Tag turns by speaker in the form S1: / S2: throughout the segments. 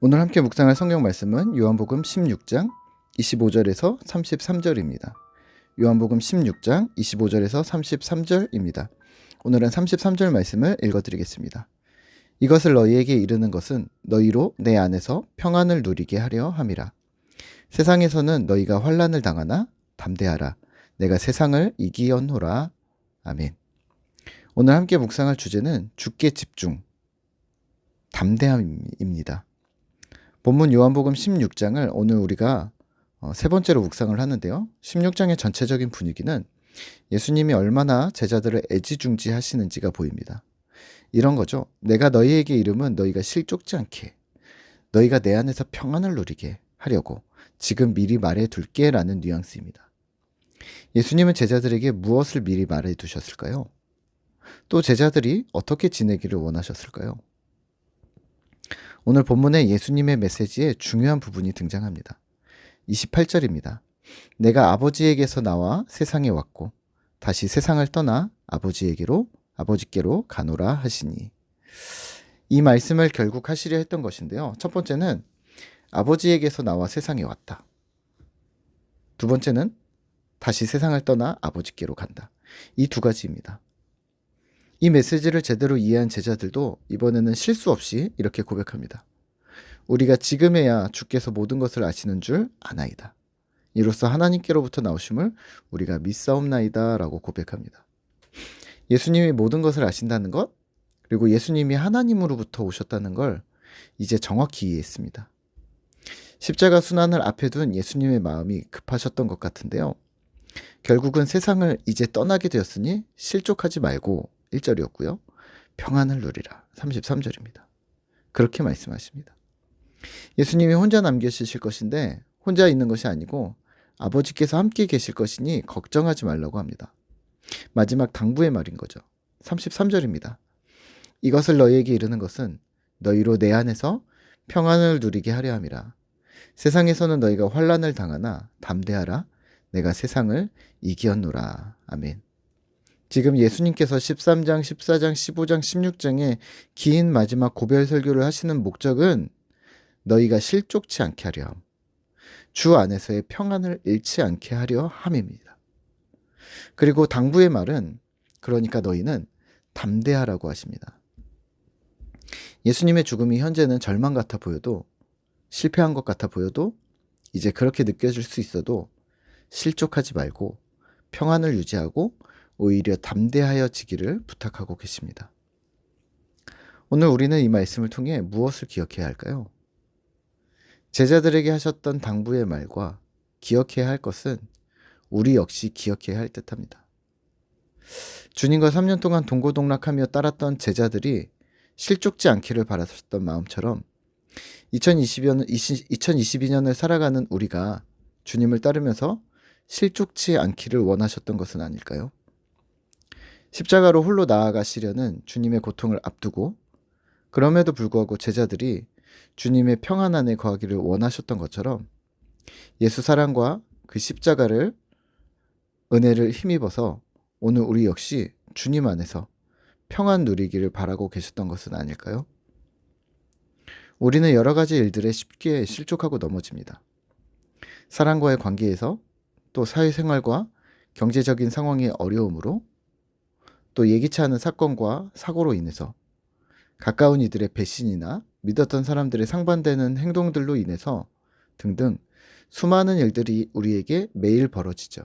S1: 오늘 함께 묵상할 성경 말씀은 요한복음 16장 25절에서 33절입니다. 요한복음 16장 25절에서 33절입니다. 오늘은 33절 말씀을 읽어드리겠습니다. 이것을 너희에게 이르는 것은 너희로 내 안에서 평안을 누리게 하려 함이라. 세상에서는 너희가 환난을 당하나 담대하라. 내가 세상을 이기었노라. 아멘. 오늘 함께 묵상할 주제는 주께 집중, 담대함입니다. 본문 요한복음 16장을 오늘 우리가 세 번째로 묵상을 하는데요. 16장의 전체적인 분위기는 예수님이 얼마나 제자들을 애지중지하시는지가 보입니다. 이런 거죠. 내가 너희에게 이름은 너희가 실족지 않게, 너희가 내 안에서 평안을 누리게 하려고 지금 미리 말해둘게 라는 뉘앙스입니다. 예수님은 제자들에게 무엇을 미리 말해두셨을까요? 또 제자들이 어떻게 지내기를 원하셨을까요? 오늘 본문에 예수님의 메시지에 중요한 부분이 등장합니다. 28절입니다. 내가 아버지에게서 나와 세상에 왔고 다시 세상을 떠나 아버지께로 가노라 하시니. 이 말씀을 결국 하시려 했던 것인데요. 첫 번째는 아버지에게서 나와 세상에 왔다. 두 번째는 다시 세상을 떠나 아버지께로 간다. 이 두 가지입니다. 이 메시지를 제대로 이해한 제자들도 이번에는 실수 없이 이렇게 고백합니다. 우리가 지금에야 주께서 모든 것을 아시는 줄 아나이다. 이로써 하나님께로부터 나오심을 우리가 믿사옵나이다 라고 고백합니다. 예수님이 모든 것을 아신다는 것, 그리고 예수님이 하나님으로부터 오셨다는 걸 이제 정확히 이해했습니다. 십자가 순환을 앞에 둔 예수님의 마음이 급하셨던 것 같은데요. 결국은 세상을 이제 떠나게 되었으니 실족하지 말고 1절이었고요. 평안을 누리라 33절입니다. 그렇게 말씀하십니다. 예수님이 혼자 남겨주실 것인데 혼자 있는 것이 아니고 아버지께서 함께 계실 것이니 걱정하지 말라고 합니다. 마지막 당부의 말인 거죠. 33절입니다. 이것을 너희에게 이르는 것은 너희로 내 안에서 평안을 누리게 하려 함이라. 세상에서는 너희가 환난을 당하나 담대하라. 내가 세상을 이기었노라. 아멘. 지금 예수님께서 13장, 14장, 15장, 16장에 긴 마지막 고별 설교를 하시는 목적은 너희가 실족치 않게 하려 함. 주 안에서의 평안을 잃지 않게 하려 함입니다. 그리고 당부의 말은 그러니까 너희는 담대하라고 하십니다. 예수님의 죽음이 현재는 절망 같아 보여도, 실패한 것 같아 보여도, 이제 그렇게 느껴질 수 있어도 실족하지 말고 평안을 유지하고 오히려 담대하여지기를 부탁하고 계십니다. 오늘 우리는 이 말씀을 통해 무엇을 기억해야 할까요? 제자들에게 하셨던 당부의 말과 기억해야 할 것은 우리 역시 기억해야 할 듯합니다. 주님과 3년 동안 동고동락하며 따랐던 제자들이 실족지 않기를 바라셨던 마음처럼 2022년을 살아가는 우리가 주님을 따르면서 실족치 않기를 원하셨던 것은 아닐까요? 십자가로 홀로 나아가시려는 주님의 고통을 앞두고 그럼에도 불구하고 제자들이 주님의 평안 안에 거하기를 원하셨던 것처럼 예수 사랑과 그 십자가를 은혜를 힘입어서 오늘 우리 역시 주님 안에서 평안 누리기를 바라고 계셨던 것은 아닐까요? 우리는 여러 가지 일들에 쉽게 실족하고 넘어집니다. 사람과의 관계에서, 또 사회생활과 경제적인 상황의 어려움으로, 또 예기치 않은 사건과 사고로 인해서, 가까운 이들의 배신이나 믿었던 사람들의 상반되는 행동들로 인해서 등등 수많은 일들이 우리에게 매일 벌어지죠.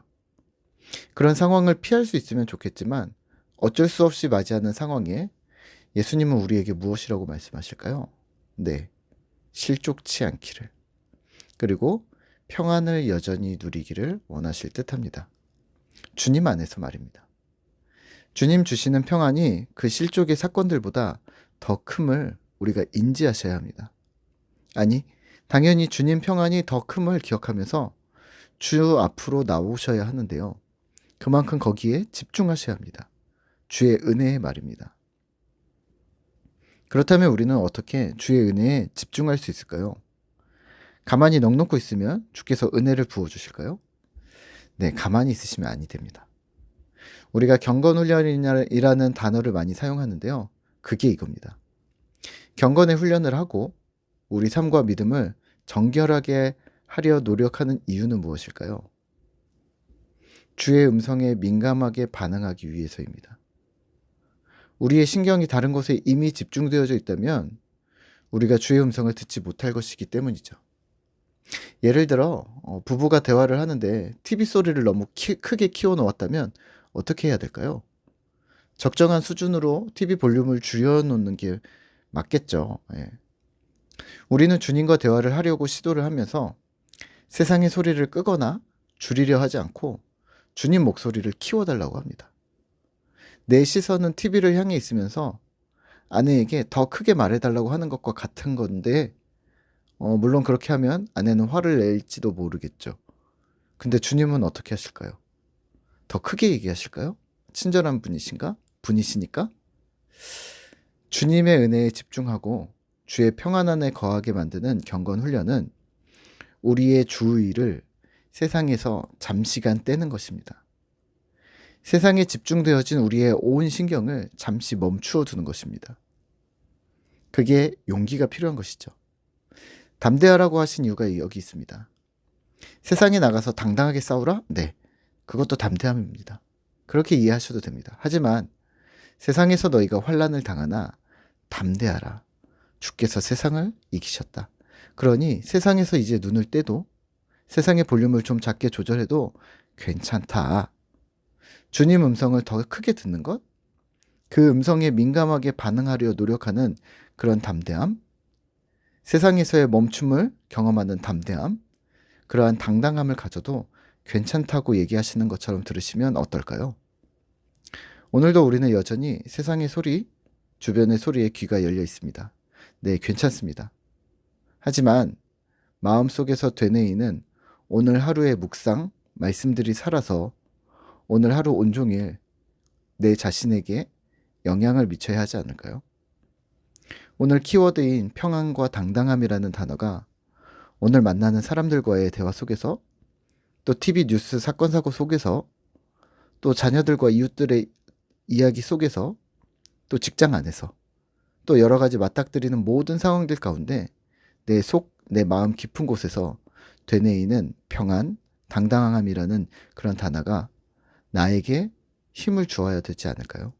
S1: 그런 상황을 피할 수 있으면 좋겠지만 어쩔 수 없이 맞이하는 상황에 예수님은 우리에게 무엇이라고 말씀하실까요? 네, 실족치 않기를, 그리고 평안을 여전히 누리기를 원하실 듯합니다. 주님 안에서 말입니다. 주님 주시는 평안이 그 실족의 사건들보다 더 큼을 우리가 인지하셔야 합니다. 아니, 당연히 주님 평안이 더 큼을 기억하면서 주 앞으로 나오셔야 하는데요. 그만큼 거기에 집중하셔야 합니다. 주의 은혜의 말입니다. 그렇다면 우리는 어떻게 주의 은혜에 집중할 수 있을까요? 가만히 넋놓고 있으면 주께서 은혜를 부어주실까요? 네, 가만히 있으시면 아니 됩니다. 우리가 경건훈련이라는 단어를 많이 사용하는데요. 그게 이겁니다. 경건의 훈련을 하고 우리 삶과 믿음을 정결하게 하려 노력하는 이유는 무엇일까요? 주의 음성에 민감하게 반응하기 위해서입니다. 우리의 신경이 다른 곳에 이미 집중되어져 있다면 우리가 주의 음성을 듣지 못할 것이기 때문이죠. 예를 들어 부부가 대화를 하는데 TV 소리를 너무 크게 키워놓았다면 어떻게 해야 될까요? 적정한 수준으로 TV 볼륨을 줄여놓는 게 맞겠죠. 예. 우리는 주님과 대화를 하려고 시도를 하면서 세상의 소리를 끄거나 줄이려 하지 않고 주님 목소리를 키워달라고 합니다. 내 시선은 TV를 향해 있으면서 아내에게 더 크게 말해달라고 하는 것과 같은 건데 물론 그렇게 하면 아내는 화를 낼지도 모르겠죠. 근데 주님은 어떻게 하실까요? 더 크게 얘기하실까요? 친절한 분이시니까? 주님의 은혜에 집중하고 주의 평안 안에 거하게 만드는 경건 훈련은 우리의 주의를 세상에서 잠시간 떼는 것입니다. 세상에 집중되어진 우리의 온 신경을 잠시 멈추어 두는 것입니다. 그게 용기가 필요한 것이죠. 담대하라고 하신 이유가 여기 있습니다. 세상에 나가서 당당하게 싸우라? 네, 그것도 담대함입니다. 그렇게 이해하셔도 됩니다. 하지만 세상에서 너희가 환난을 당하나 담대하라. 주께서 세상을 이기셨다. 그러니 세상에서 이제 눈을 떼도 세상의 볼륨을 좀 작게 조절해도 괜찮다. 주님 음성을 더 크게 듣는 것? 그 음성에 민감하게 반응하려 노력하는 그런 담대함? 세상에서의 멈춤을 경험하는 담대함? 그러한 당당함을 가져도 괜찮다고 얘기하시는 것처럼 들으시면 어떨까요? 오늘도 우리는 여전히 세상의 소리, 주변의 소리에 귀가 열려 있습니다. 네, 괜찮습니다. 하지만 마음속에서 되뇌이는 오늘 하루의 묵상, 말씀들이 살아서 오늘 하루 온종일 내 자신에게 영향을 미쳐야 하지 않을까요? 오늘 키워드인 평안과 당당함이라는 단어가 오늘 만나는 사람들과의 대화 속에서 또 TV 뉴스 사건 사고 속에서 또 자녀들과 이웃들의 이야기 속에서 또 직장 안에서 또 여러 가지 맞닥뜨리는 모든 상황들 가운데 내 마음 깊은 곳에서 되뇌이는 평안, 당당함이라는 그런 단어가 나에게 힘을 주어야 되지 않을까요?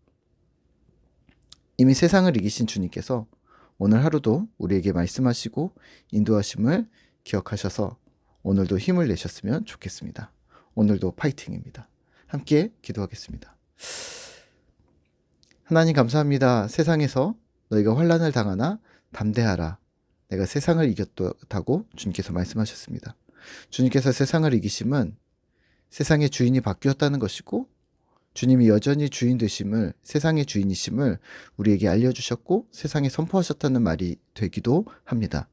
S1: 이미 세상을 이기신 주님께서 오늘 하루도 우리에게 말씀하시고 인도하심을 기억하셔서 오늘도 힘을 내셨으면 좋겠습니다. 오늘도 파이팅입니다. 함께 기도하겠습니다. 하나님 감사합니다. 세상에서 너희가 환난을 당하나 담대하라. 내가 세상을 이겼다고 주님께서 말씀하셨습니다. 주님께서 세상을 이기심은 세상의 주인이 바뀌었다는 것이고 주님이 여전히 주인 되심을, 세상의 주인이심을 우리에게 알려주셨고 세상에 선포하셨다는 말이 되기도 합니다.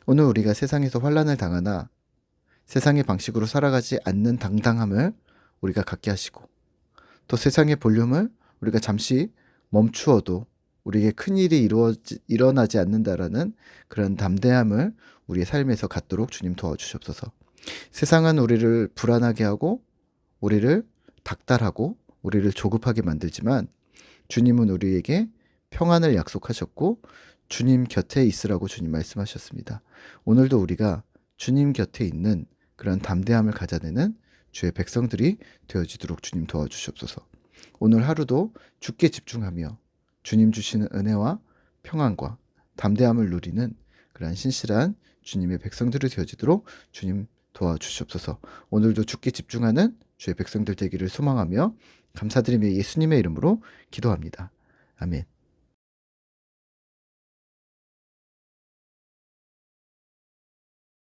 S1: 오늘 우리가 세상에서 환난을 당하나 세상의 방식으로 살아가지 않는 당당함을 우리가 갖게 하시고 또 세상의 볼륨을 우리가 잠시 멈추어도 우리에게 큰일이 일어나지 않는다라는 그런 담대함을 우리의 삶에서 갖도록 주님 도와주시옵소서. 세상은 우리를 불안하게 하고 우리를 닥달하고 우리를 조급하게 만들지만 주님은 우리에게 평안을 약속하셨고 주님 곁에 있으라고 주님 말씀하셨습니다. 오늘도 우리가 주님 곁에 있는 그런 담대함을 가져내는 주의 백성들이 되어지도록 주님 도와주시옵소서. 오늘 하루도 주께 집중하며 주님 주시는 은혜와 평안과 담대함을 누리는 그러한 신실한 주님의 백성들이 되어지도록 주님 도와주시옵소서. 오늘도 주께 집중하는 주의 백성들 되기를 소망하며 감사드리며 예수님의 이름으로 기도합니다. 아멘.